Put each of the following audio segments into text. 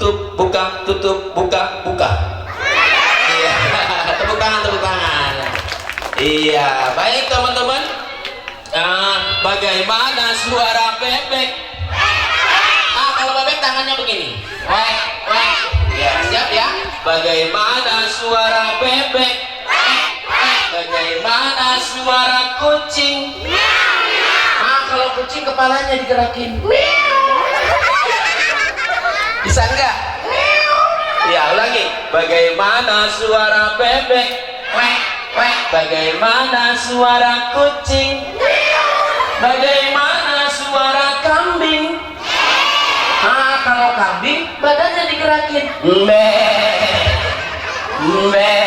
tutup, buka, tutup, buka, buka. Iya, tepuk tangan, tepuk tangan. Iya, baik teman-teman. Bagaimana suara bebek? Kalau bebek tangannya begini. Wek, wek. Ya, siap ya. Bagaimana suara bebek? Bagaimana suara kucing? Kalau kucing kepalanya digerakin. Bisa enggak? Ya, ulangi. Bagaimana suara bebek? Wek, wek. Bagaimana suara kucing? Bagaimana suara kambing? Kalau kambing badannya digerakin. Mbe. Mbe.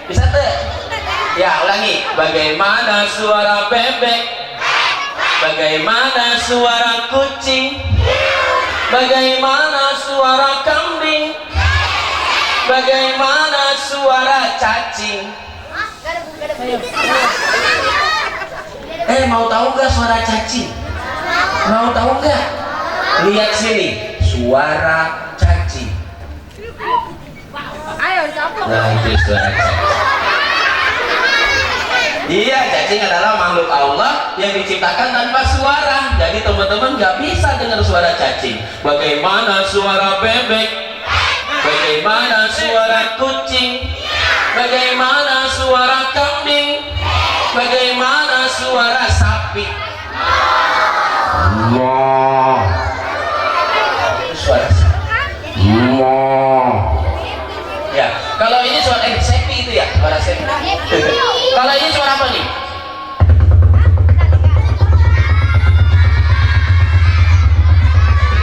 Bisa tuh? Ya, ulangi. Bagaimana suara bebek? Bagaimana suara kucing? Bagaimana suara kambing? Bagaimana suara cacing? Mau tahu nggak suara cacing? Mau tahu nggak? Lihat sini, suara cacing. Nah, itu suara cacing. Iya, cacing adalah makhluk Allah yang diciptakan tanpa suara. Jadi teman-teman nggak bisa dengar suara cacing. Bagaimana suara bebek? Bagaimana suara kucing? Bagaimana suara kambing? Bagaimana suara sapi? Suara sapi. Ya, kalau ini suara sapi itu ya, suara sapi. Kalau ini suara apa nih?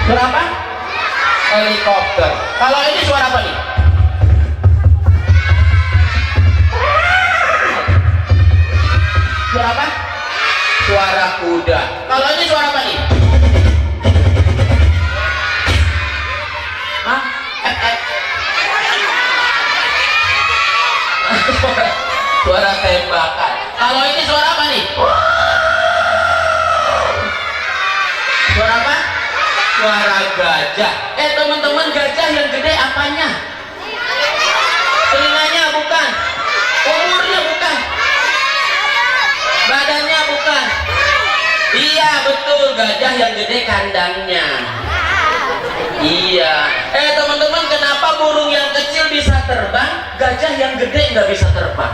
Suara apa? Helikopter. Kalau ini suara apa nih? Suara apa? Suara kuda. Kalau ini suara apa nih? Hah? Suara tembakan. Kalau ini suara apa nih? Suara apa? Suara gajah. Teman-teman, gajah yang gede apanya? Telinganya bukan. Umurnya bukan. Badannya bukan. Iya betul, gajah yang gede kandangnya. Iya. Teman-teman, kenapa burung yang kecil bisa terbang, gajah yang gede nggak bisa terbang?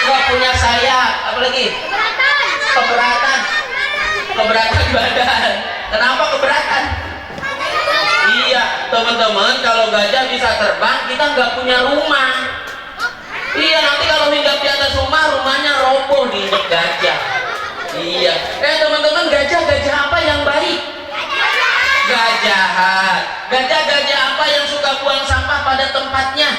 Nggak punya sayap, apalagi? Keberatan. Keberatan badan. Kenapa keberatan? Iya, teman-teman, kalau gajah bisa terbang, kita nggak punya rumah. Iya, nanti kalau hinggap di atas rumah, rumahnya roboh diinjek gajah. Iya. Teman-teman, gajah apa yang baik? Gajahan. Gajah apa yang suka buang sampah pada tempatnya?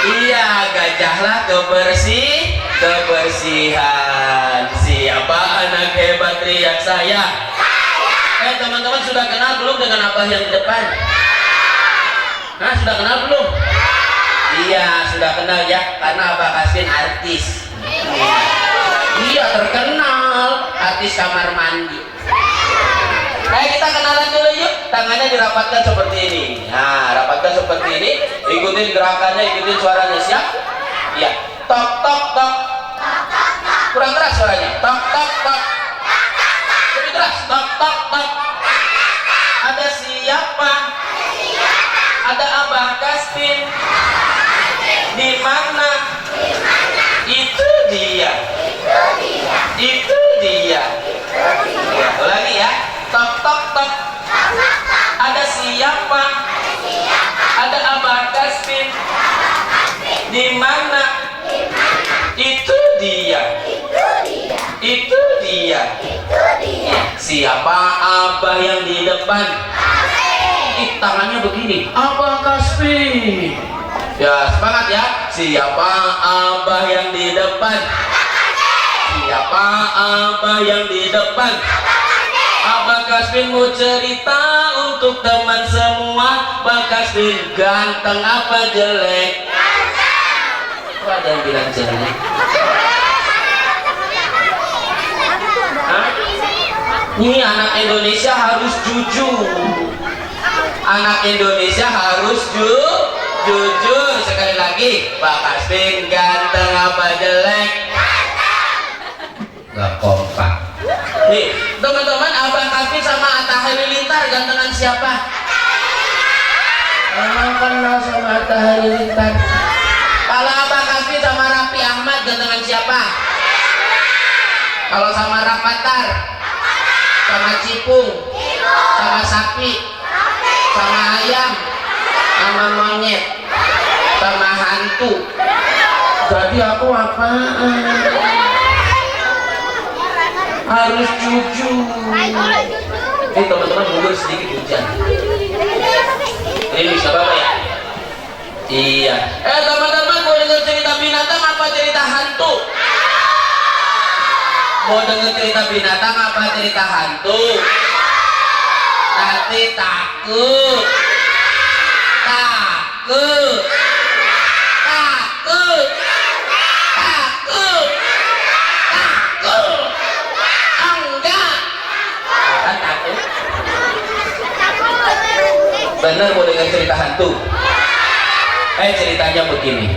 Iya, gajahlah kebersihan. Siapa anak hebat, teriak saya. Teman-teman, sudah kenal belum dengan abah yang di depan? Nah, sudah kenal belum? Iya, sudah kenal ya, karena Abah Kasmin artis. Iya, terkenal artis kamar mandi. Kita kenalan dulu yuk. Tangannya dirapatkan seperti ini. Nah, rapatkan seperti ini. Ikutin gerakannya, ikutin suaranya. Siap? Iya. Tok tok tok. Kurang keras suaranya. Tok tok tok. Lebih keras. Tok tok tok. Ada siapa? Ada Abah Kasmin. Di mana? Itu dia. Itu dia. Ulangi ya. Tok tok tok. Ada siapa? Ada Abah Kasmin. Di mana? Itu dia. Itu dia. Siapa Abah yang di depan? Tangannya begini. Abah Kasmin. Ya, semangat ya. Siapa Abah yang di depan? Siapa Abah yang di depan? Abah Kasmin mau cerita untuk teman semua. Abah Kasmin ganteng apa jelek? Kok ada yang bilang jelek? Nih anak Indonesia harus jujur. Anak Indonesia harus jujur. Sekali lagi, Pak Kasbin ganteng apa jelek? Gak kompak. Nih teman-teman, Abang Kasbin sama Atta Halilintar gantengan siapa? Emang kenal sama Atta Halilintar? Kalau Abang Kasbin sama Raffi Ahmad gantengan siapa? Kalau sama Rafathar, sama Cipung, sama sapi, sama ayam, sama monyet, sama hantu. Jadi aku apaan? Harus jujur. Ini teman-teman mundur sedikit hujan. Ini bisa bapak ya? Iya. Teman-teman mau dengar cerita binatang apa cerita hantu? Mau dengar cerita binatang apa cerita hantu? Nanti takut. Enggak. Kan takut. Bener mau dengar cerita hantu? Ceritanya begini.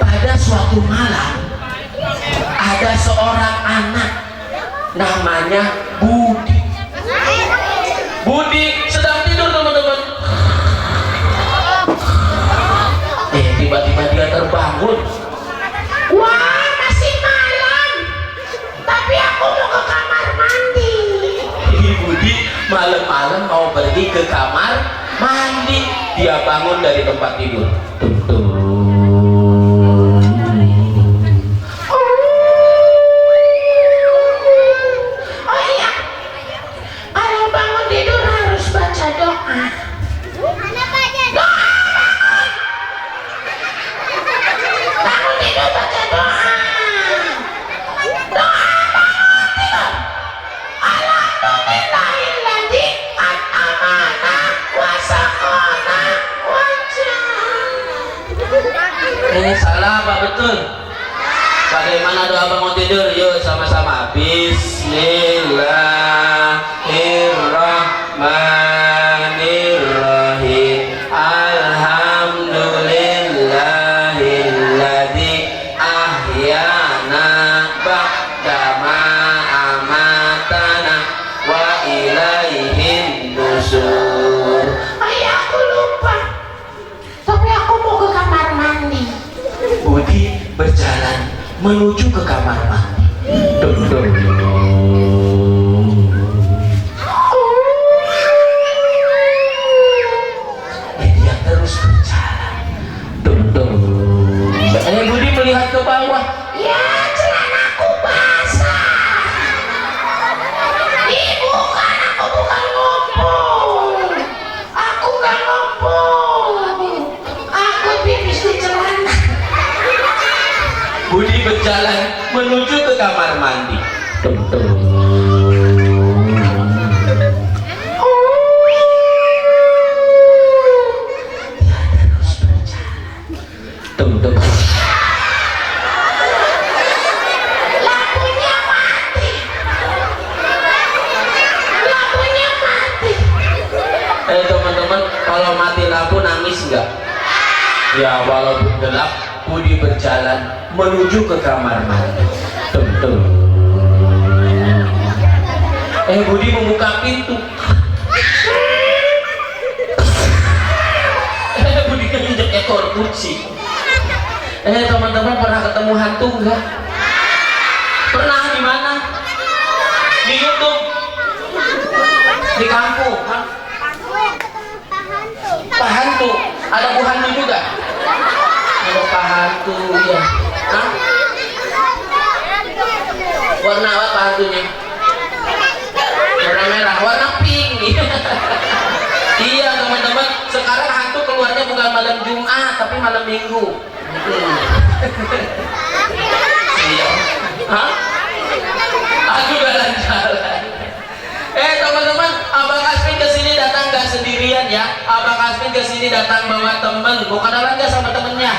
Pada suatu malam ada seorang anak namanya Budi. Budi sedang tidur teman-teman. Tiba-tiba dia terbangun. Wah, masih malam. Tapi aku mau ke kamar mandi. Budi malam-malam mau pergi ke kamar mandi. Dia bangun dari tempat tidur. Ini salah apa betul? Bagaimana doa bangun tidur? Yuk sama-sama. Bismillahirrahmanirrahim. Alhamdulillahilladzi ahyana ba'dama amatana wa ilaihin nusur. Aku lupa. Tapi aku mau ke kamar mandi. Budi berjalan menuju ke kamar mandi. Dia terus berjalan. Budi melihat ke bawah. Ya, celanaku basah. Ibu, kan aku bukan ngopong. Aku gak ngopong. Aku pipis di celana. Budi berjalan menuju ke kamar mandi. Lampunya mati. Teman-teman, kalau mati lampu nangis nggak? Ya, walaupun gelap, Budi berjalan menuju ke kamar mandi. Budi membuka pintu. Budi keinjek ekor kucing. Teman-teman pernah ketemu hantu nggak? Pernah di mana? Di YouTube, di kampung. Pak hantu, ada Bu hantu juga. Ada Pak hantu ya. Hah? Warna apa hantunya? Warna merah, warna pink. Iya teman-teman, sekarang hantu keluarnya bukan malam Jumat tapi malam Minggu. Iya. Hah? Aku jalan-jalan. Teman-teman, Abang Kasmin kesini datang gak sendirian ya. Abang Kasmin kesini datang bawa temen. Mau kenalan gak sama temennya?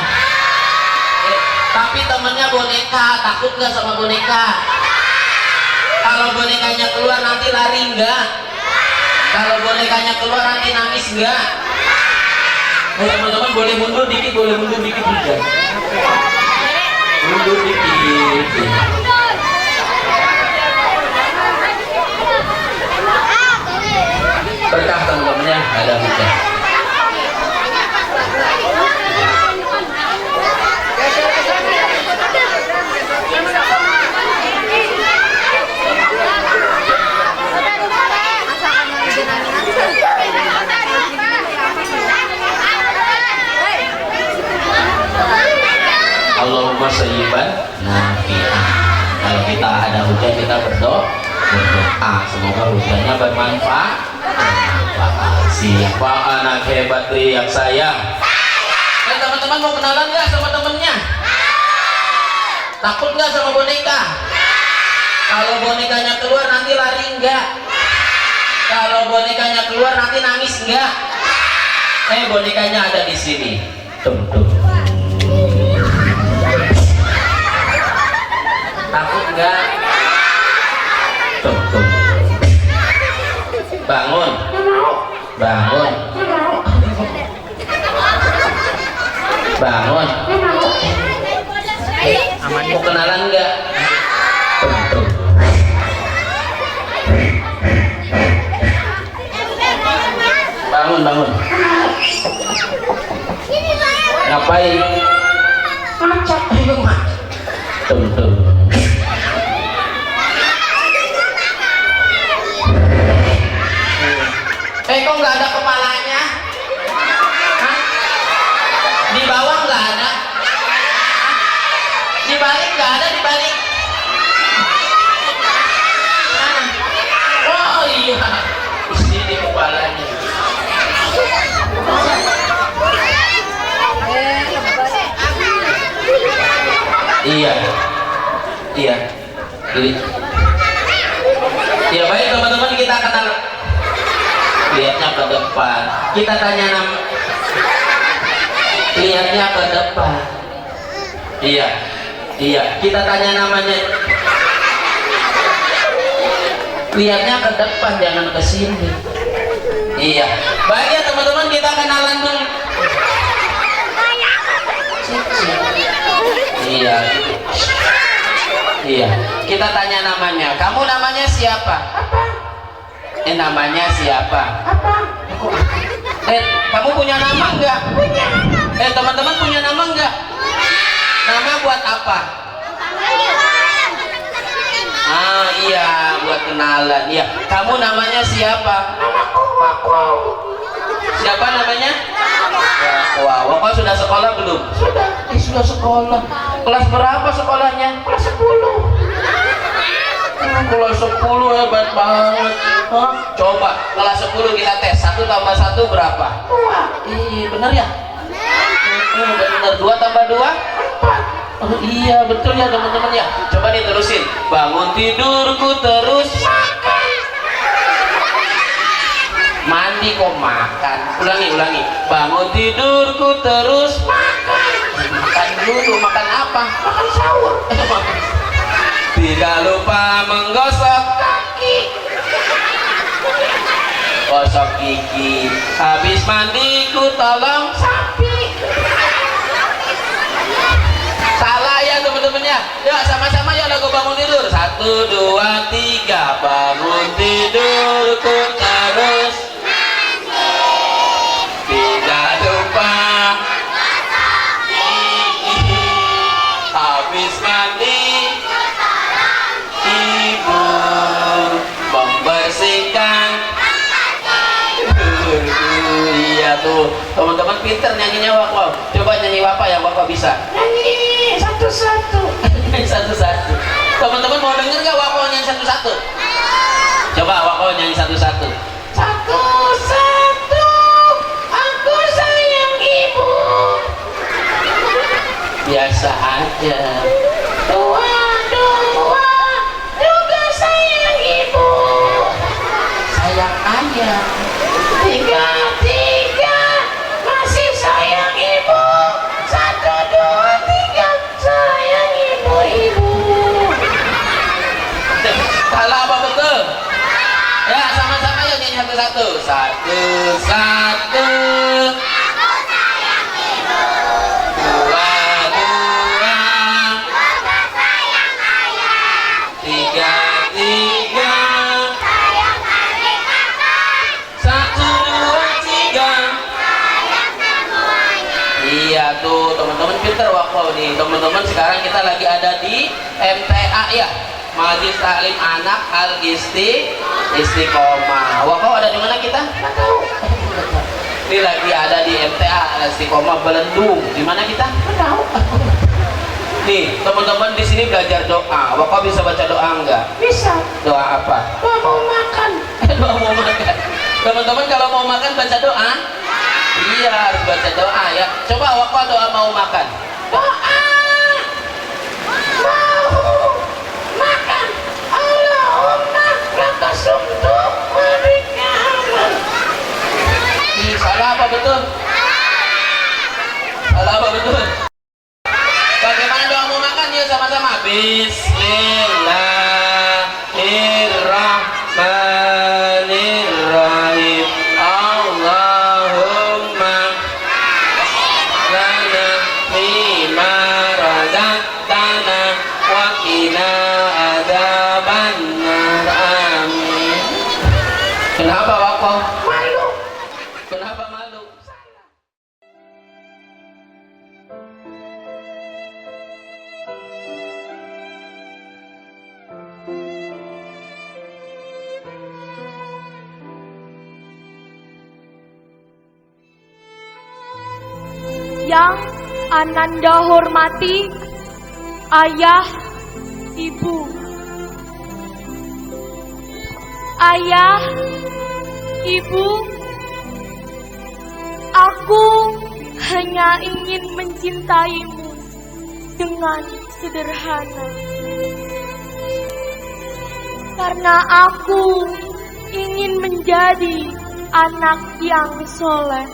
Tapi temennya boneka. Takut gak sama boneka? Kalau bonekanya keluar nanti lari enggak? Kalau bonekanya keluar nanti nangis enggak? Teman-teman boleh mundur dikit juga. Mundur dikit. Berkah teman-temannya ada hujan. Allahumma sayyiban nafi'an. Kalau kita ada hujan kita berdoa, semoga hujannya bermanfaat. Siapa anak hebat yang sayang? Teman-teman mau kenalan nggak sama temennya? Takut nggak sama boneka? Kalau bonekanya keluar nanti lari enggak? Kalau bonekanya keluar nanti nangis enggak? Bonekanya ada di sini. Takut enggak? Bangun. Bangun. Bangun. Mau kenalan enggak? Bangun. Ngapain? Macet. Kok nggak ada kepalanya? Hah? Di bawah nggak ada? Di balik nggak ada? Di balik? Oh iya, di sini kepalanya. Iya. Ya baik teman-teman, kita kenal. Lihatnya ke depan. Kita tanya nama. Lihatnya ke depan. Iya. Kita tanya namanya. Lihatnya ke depan, jangan ke sini. Iya. Baik ya teman-teman, kita kenalan dulu. Iya. Kita tanya namanya. Kamu namanya siapa? Namanya siapa? Kamu punya nama enggak? Punya. Teman-teman punya nama enggak? Nama buat apa? Iya, buat kenalan. Iya. Kamu namanya siapa? Namaku Wako. Siapa namanya? Wako sudah sekolah belum? Sudah sekolah. Kelas berapa sekolahnya? Kelas 10. Kelas 10 hebat banget. Coba kelas 10 kita tes. 1 tambah 1 berapa? 2. Iya bener ya? Bener. 2 tambah 2? 4. Iya betul ya teman-teman ya. Coba diterusin. Bangun tidurku terus makan. Mandi kok makan. Ulangi. Bangun tidurku terus makan. Makan dulu. Makan apa? Makan sahur. Tidak lupa menggosok kaki. Gosok gigi. Habis mandi ku tolong sapi. Salah ya teman-temannya. Yuk sama-sama ya lagu bangun tidur. 1, 2, 3. Bangun tidurku terus. Tidak lupa habis mandi ibu membersihkan. Iya tuh teman-teman pinter nyanyinya Wako. Coba nyanyi apa yang Wako bisa? Nyanyi satu-satu. Satu-satu. Teman-teman mau denger nggak Wako nyanyi satu-satu? Coba Wako nyanyi satu-satu. Satu-satu aku sayang ibu. Biasa aja. Dua-dua Iya tuh teman-teman pinter waktu nih. Teman-teman sekarang kita lagi ada di MTA ya, Majelis Taklim Anak Al Istiqomah. Waktu ada di mana kita? Nggak tahu. Ini lagi ada di MTA Al Istiqomah Belendung. Di mana kita? Nggak tahu. Nih teman-teman di sini belajar doa. Waktu bisa baca doa enggak? Bisa. Doa apa? Doa mau makan. Doa mau makan. Teman-teman kalau mau makan baca doa? Iya harus baca doa ya. Coba waktu doa mau makan. Doa mau makan. Allahumma lakasumtu warikaman. Salah apa betul? Salah apa betul? Bagaimana doa mau makan? Yuk sama-sama. Bismillahirrahmanirrahim. Allahumma lana mimma razaqtana wa qina adzabannar. Amin. Kenapa Waqo? Malu. Kenapa malu? Yang Ananda hormati ayah, ibu. Ayah, ibu, aku hanya ingin mencintaimu dengan sederhana. Karena aku ingin menjadi anak yang soleh.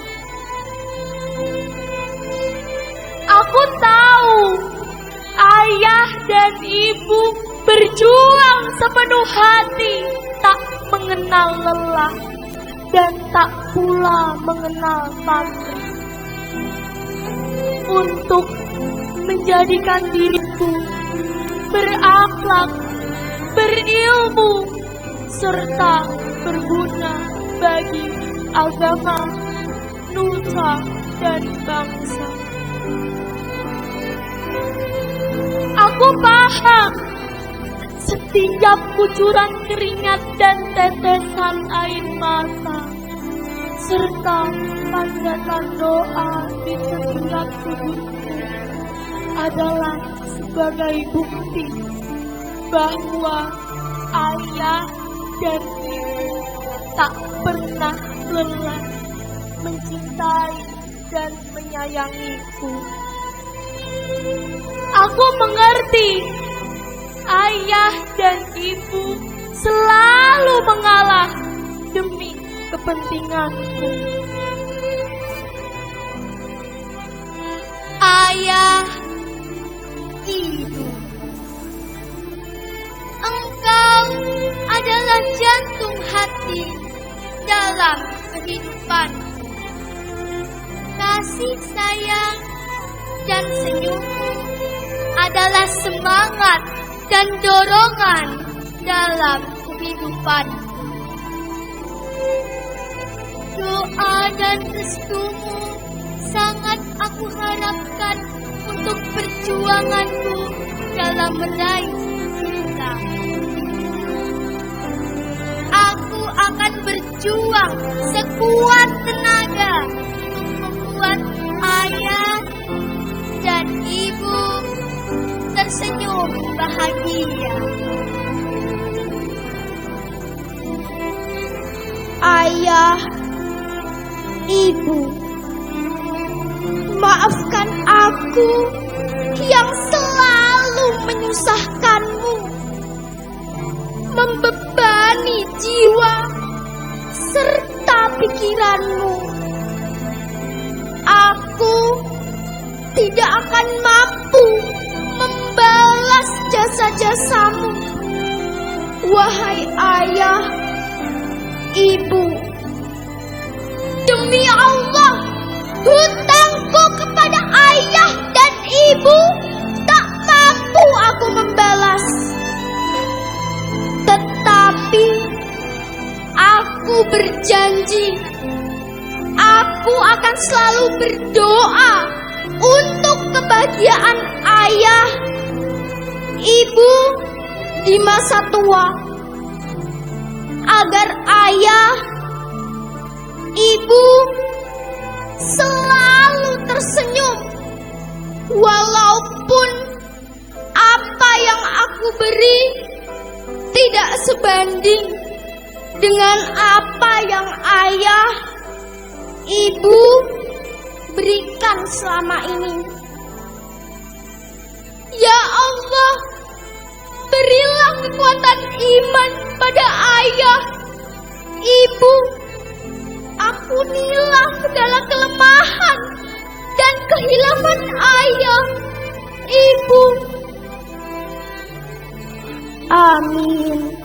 Aku tahu ayah dan ibu berjuang sepenuh hati, tak mengenal lelah dan tak pula mengenal pamrih, untuk menjadikan diriku berakhlak, berilmu, serta berguna bagi agama, nusa, dan bangsa. Aku paham setiap kucuran keringat dan tetesan air mata, serta panjatan doa di setiap tubuhku adalah sebagai bukti bahwa ayah dan ibu tak pernah lelah mencintai dan menyayangiku. Aku mengerti ayah dan ibu selalu mengalah demi kepentinganku. Ayah, ibu, engkau adalah jantung hati dalam kehidupan. Kasih sayang dan senyummu adalah semangat dan dorongan dalam kehidupan. Doa dan restumu sangat aku harapkan untuk perjuanganku dalam meraih cinta. Aku akan berjuang sekuat tenaga untuk membuat ayah dan ibu tersenyum bahagia. Ayah, ibu, maafkan aku yang selalu menyusahkanmu, membebani jiwa serta pikiranmu. Aku tidak akan mampu membalas jasa-jasamu, wahai ayah, ibu. Demi Allah, hutangku kepada ayah dan ibu tak mampu aku membalas. Tetapi aku berjanji, aku akan selalu berdoa kebahagiaan ayah, ibu di masa tua, agar ayah, ibu selalu tersenyum walaupun apa yang aku beri tidak sebanding dengan apa yang ayah, ibu berikan selama ini. Ya Allah, berilah kekuatan iman pada ayah, ibu. Ampunilah segala kelemahan dan kehilafan ayah, ibu. Amin.